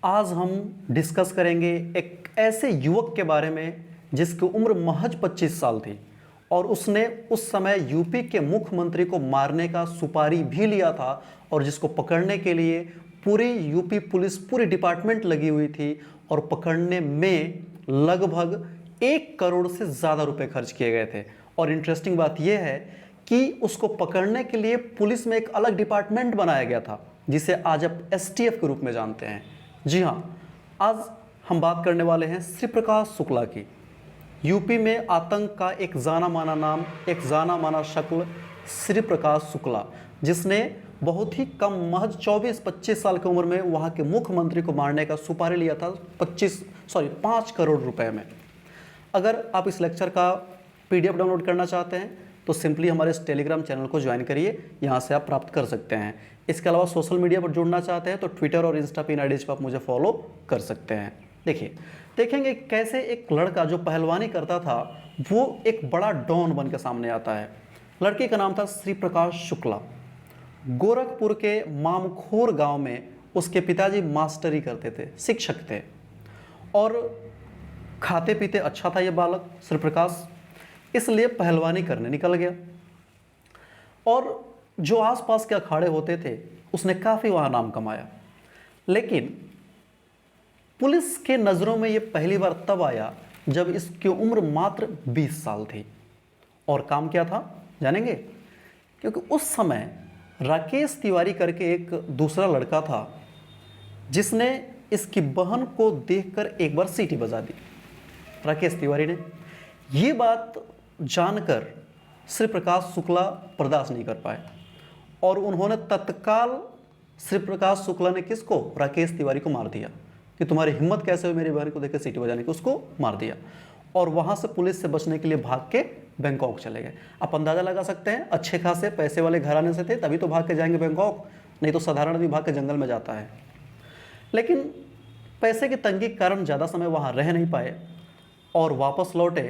आज हम डिस्कस करेंगे एक ऐसे युवक के बारे में जिसकी उम्र महज 25 साल थी और उसने उस समय यूपी के मुख्यमंत्री को मारने का सुपारी भी लिया था और जिसको पकड़ने के लिए पूरी यूपी पुलिस पूरी डिपार्टमेंट लगी हुई थी और पकड़ने में लगभग 1 करोड़ से ज़्यादा रुपए खर्च किए गए थे। और इंटरेस्टिंग बात यह है कि उसको पकड़ने के लिए पुलिस में एक अलग डिपार्टमेंट बनाया गया था जिसे आज आप एसटीएफ के रूप में जानते हैं। जी हाँ, आज हम बात करने वाले हैं श्री प्रकाश शुक्ला की। यूपी में आतंक का एक जाना माना नाम, एक जाना माना शक्ल श्री प्रकाश शुक्ला, जिसने बहुत ही कम महज 24-25 साल की उम्र में वहाँ के मुख्यमंत्री को मारने का सुपारी लिया था 5 करोड़ रुपए में। अगर आप इस लेक्चर का पीडीएफ डाउनलोड करना चाहते हैं तो सिंपली हमारे इस टेलीग्राम चैनल को ज्वाइन करिए, यहाँ से आप प्राप्त कर सकते हैं। इसके अलावा सोशल मीडिया पर जुड़ना चाहते हैं तो ट्विटर और इंस्टा पे इन आईडीज पर आप मुझे फॉलो कर सकते हैं। देखिए, देखेंगे कैसे एक लड़का जो पहलवानी करता था वो एक बड़ा डॉन बन के सामने आता है। लड़के का नाम था श्री प्रकाश शुक्ला। गोरखपुर के मामखोर गांव में उसके पिताजी मास्टरी करते थे, शिक्षक थे और खाते पीते अच्छा था ये बालक श्री प्रकाश, इसलिए पहलवानी करने निकल गया। और जो आसपास के अखाड़े होते थे उसने काफ़ी वहाँ नाम कमाया, लेकिन पुलिस के नज़रों में ये पहली बार तब आया जब इसकी उम्र मात्र 20 साल थी। और काम क्या था जानेंगे? क्योंकि उस समय राकेश तिवारी करके एक दूसरा लड़का था जिसने इसकी बहन को देखकर एक बार सीटी बजा दी। राकेश तिवारी ने ये बात जानकर श्री प्रकाश शुक्ला बर्दाश्त नहीं कर पाए और उन्होंने तत्काल श्री प्रकाश शुक्ला ने किसको? राकेश तिवारी को मार दिया कि तुम्हारी हिम्मत कैसे हुई मेरी बहन को देखकर सीटी बजाने की। उसको मार दिया और वहाँ से पुलिस से बचने के लिए भाग के बैंकॉक चले गए। आप अंदाज़ा लगा सकते हैं, अच्छे खासे पैसे वाले घराने से थे तभी तो भाग के जाएंगे बैंकॉक, नहीं तो साधारण आदमी भाग के जंगल में जाता है। लेकिन पैसे की तंगी के कारण ज़्यादा समय वहाँ रह नहीं पाए और वापस लौटे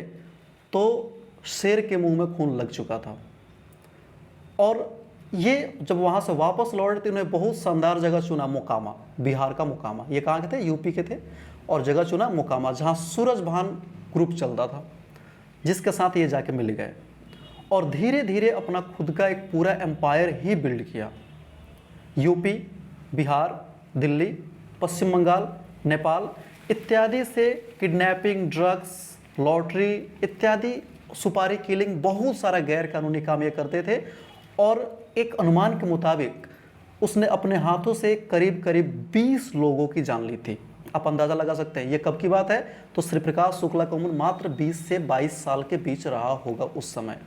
तो शेर के मुंह में खून लग चुका था। और ये जब वहाँ से वापस लौटे तो उन्हें बहुत शानदार जगह चुना, मोकामा, बिहार का मोकामा। ये कहाँ के थे? यूपी के थे। और जगह चुना मोकामा, जहाँ सूरजभान ग्रुप चलता था, जिसके साथ ये जाके मिल गए और धीरे धीरे अपना खुद का एक पूरा एम्पायर ही बिल्ड किया। यूपी, बिहार, दिल्ली, पश्चिम बंगाल, नेपाल इत्यादि से किडनैपिंग, ड्रग्स, लॉटरी इत्यादि, सुपारी किलिंग, बहुत सारा गैर कानूनी काम ये करते थे। और एक अनुमान के मुताबिक उसने अपने हाथों से करीब करीब 20 लोगों की जान ली थी। आप अंदाज़ा लगा सकते हैं ये कब की बात है? तो श्री प्रकाश शुक्ला की उम्र मात्र 20 से 22 साल के बीच रहा होगा उस समय।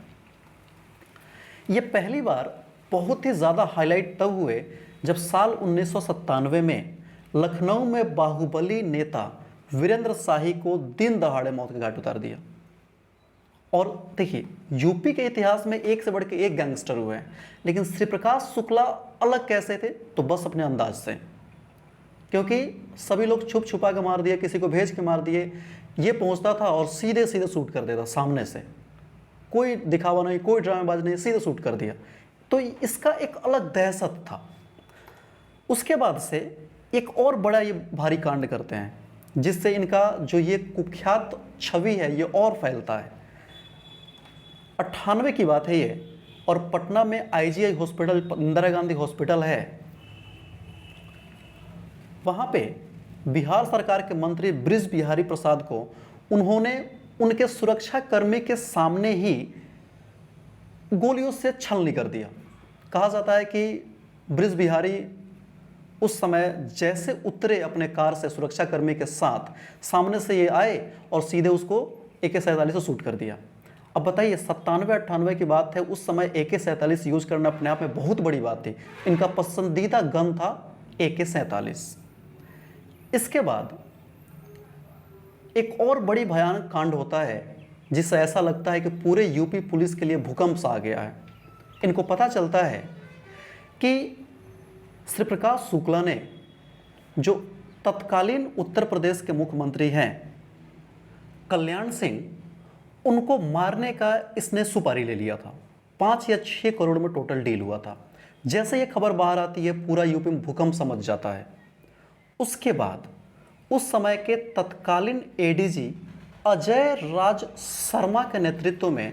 ये पहली बार बहुत ही ज़्यादा हाईलाइट तब हुए जब साल 1997 में लखनऊ में बाहुबली नेता वीरेंद्र शाही को दिन दहाड़े मौत के घाट उतार दिया। और देखिए, यूपी के इतिहास में एक से बढ़ के एक गैंगस्टर हुए हैं, लेकिन श्री प्रकाश शुक्ला अलग कैसे थे? तो बस अपने अंदाज से, क्योंकि सभी लोग छुप छुपा के मार दिए, किसी को भेज के मार दिए। ये पहुंचता था और सीधे सीधे शूट कर देता सामने से, कोई दिखावा नहीं, कोई ड्रामेबाज नहीं, सीधे शूट कर दिया। तो इसका एक अलग दहशत था। उसके बाद से एक और बड़ा ये भारी कांड करते हैं जिससे इनका जो ये कुख्यात छवि है ये और फैलता है। 98 की बात है ये, और पटना में IGI hospital, Indira Gandhi hospital है, वहाँ पे बिहार सरकार के मंत्री बृज बिहारी प्रसाद को उन्होंने उनके सुरक्षा कर्मी के सामने ही गोलियों से छलनी कर दिया। कहा जाता है कि बृज बिहारी उस समय जैसे उतरे अपने कार से सुरक्षा कर्मी के साथ, सामने से ये आए और सीधे उसको AK-47 से शूट कर दिया। अब बताइए, 97-98 की बात है, उस समय AK-47 यूज करना अपने आप में बहुत बड़ी बात थी। इनका पसंदीदा गन था AK-47। इसके बाद एक और बड़ी भयानक कांड होता है जिससे ऐसा लगता है कि पूरे यूपी पुलिस के लिए भूकंप सा आ गया है। इनको पता चलता है कि श्री प्रकाश शुक्ला ने, जो तत्कालीन उत्तर प्रदेश के मुख्यमंत्री हैं कल्याण सिंह, उनको मारने का इसने सुपारी ले लिया था। 5 या 6 करोड़ में टोटल डील हुआ था। जैसे ये खबर बाहर आती है पूरा यूपी में भूकंप समझ जाता है। उसके बाद उस समय के तत्कालीन एडीजी अजय राज शर्मा के नेतृत्व में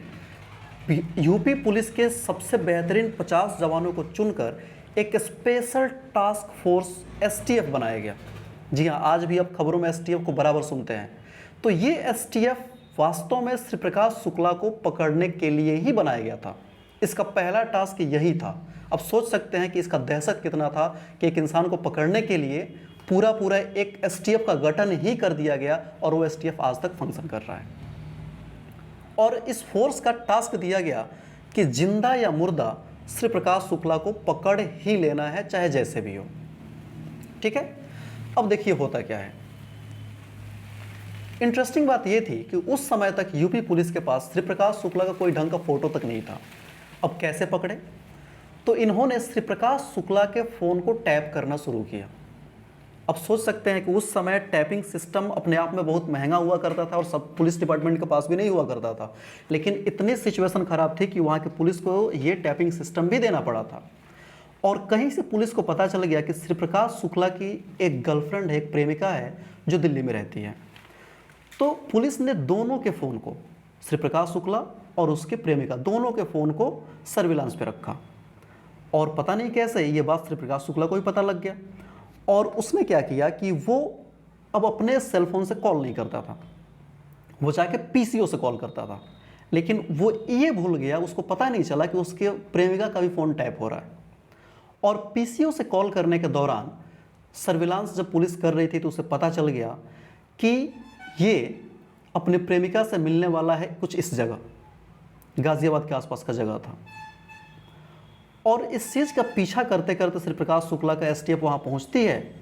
यूपी पुलिस के सबसे बेहतरीन 50 जवानों को चुनकर एक स्पेशल टास्क फोर्स एसटीएफ बनाया गया। जी हाँ, आज भी आप खबरों में एसटीएफ को बराबर सुनते हैं। तो ये एसटीएफ वास्तव में श्री प्रकाश शुक्ला को पकड़ने के लिए ही बनाया गया था। इसका पहला टास्क यही था। अब सोच सकते हैं कि इसका दहशत कितना था कि एक इंसान को पकड़ने के लिए पूरा एक एसटीएफ का गठन ही कर दिया गया और वो एसटीएफ आज तक फंक्शन कर रहा है। और इस फोर्स का टास्क दिया गया कि जिंदा या मुर्दा श्री प्रकाश शुक्ला को पकड़ ही लेना है, चाहे जैसे भी हो। ठीक है, अब देखिए होता क्या है। इंटरेस्टिंग बात यह थी कि उस समय तक यूपी पुलिस के पास श्री प्रकाश शुक्ला का कोई ढंग का फोटो तक नहीं था। अब कैसे पकड़े? तो इन्होंने श्री प्रकाश शुक्ला के फोन को टैप करना शुरू किया। अब सोच सकते हैं कि उस समय टैपिंग सिस्टम अपने आप में बहुत महंगा हुआ करता था और सब पुलिस डिपार्टमेंट के पास भी नहीं हुआ करता था, लेकिन इतनी सिचुएशन खराब थी कि वहाँ की पुलिस को ये टैपिंग सिस्टम भी देना पड़ा था। और कहीं से पुलिस को पता चल गया कि श्री प्रकाश शुक्ला की एक गर्लफ्रेंड है, एक प्रेमिका है जो दिल्ली में रहती है। तो पुलिस ने दोनों के फ़ोन को, श्री प्रकाश शुक्ला और उसके प्रेमिका दोनों के फ़ोन को सर्विलांस पे रखा। और पता नहीं कैसे ये बात श्री प्रकाश शुक्ला को ही पता लग गया और उसने क्या किया कि वो अब अपने सेलफोन से कॉल नहीं करता था, वो जाके पीसीओ से कॉल करता था। लेकिन वो ये भूल गया, उसको पता नहीं चला कि उसके प्रेमिका का भी फ़ोन टैप हो रहा है। और पीसीओ से कॉल करने के दौरान सर्विलांस जब पुलिस कर रही थी तो उसे पता चल गया कि ये अपने प्रेमिका से मिलने वाला है कुछ इस जगह, गाजियाबाद के आसपास का जगह था। और इस चीज़ का पीछा करते करते श्री प्रकाश शुक्ला का एसटीएफ वहाँ पहुँचती है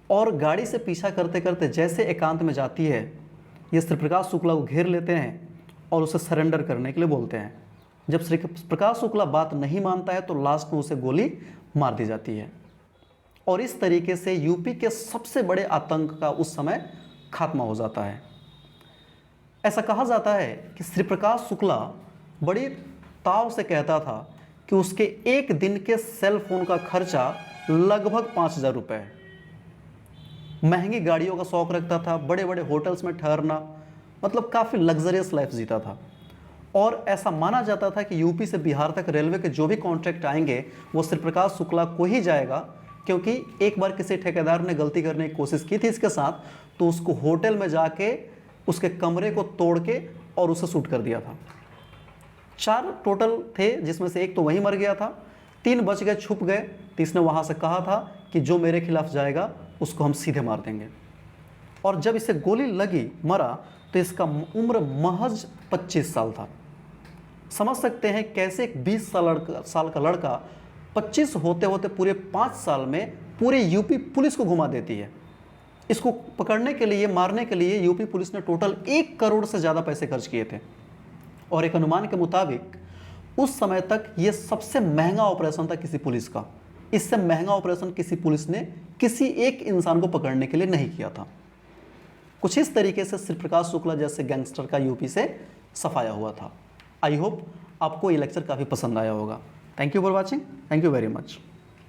और गाड़ी से पीछा करते करते जैसे एकांत में जाती है, ये श्री प्रकाश शुक्ला को घेर लेते हैं और उसे सरेंडर करने के लिए बोलते हैं। जब श्री प्रकाश शुक्ला बात नहीं मानता है तो लास्ट में उसे गोली मार दी जाती है। और इस तरीके से यूपी के सबसे बड़े आतंक का उस समय खात्मा हो जाता है। ऐसा कहा जाता है कि श्री प्रकाश शुक्ला बड़ी ताव से कहता था कि उसके एक दिन के सेल फोन का खर्चा लगभग 5,000 रुपये है। महंगी गाड़ियों का शौक रखता था, बड़े बड़े होटल्स में ठहरना, मतलब काफ़ी लग्जरियस लाइफ जीता था। और ऐसा माना जाता था कि यूपी से बिहार तक रेलवे के जो भी कॉन्ट्रैक्ट आएंगे वो श्री प्रकाश शुक्ला को ही जाएगा, क्योंकि एक बार किसी ठेकेदार ने गलती करने की कोशिश की थी इसके साथ, तो उसको होटल में जाके उसके कमरे को तोड़ के और उसे शूट कर दिया था। 4 टोटल थे, जिसमें से एक तो वहीं मर गया था, 3 बच गए, छुप गए। तो इसने वहाँ से कहा था कि जो मेरे खिलाफ जाएगा उसको हम सीधे मार देंगे। और जब इसे गोली लगी, मरा, तो इसका उम्र महज 25 साल था। समझ सकते हैं कैसे एक 20 साल का लड़का 25 होते होते पूरे 5 साल में पूरे यूपी पुलिस को घुमा देती है। इसको पकड़ने के लिए, मारने के लिए यूपी पुलिस ने टोटल 1 करोड़ से ज़्यादा पैसे खर्च किए थे। और एक अनुमान के मुताबिक उस समय तक ये सबसे महंगा ऑपरेशन था किसी पुलिस का। इससे महंगा ऑपरेशन किसी पुलिस ने किसी एक इंसान को पकड़ने के लिए नहीं किया था। कुछ इस तरीके से श्री प्रकाश शुक्ला जैसे गैंगस्टर का यूपी से सफाया हुआ था। आई होप आपको ये लेक्चर काफ़ी पसंद आया होगा। Thank you for watching. Thank you very much.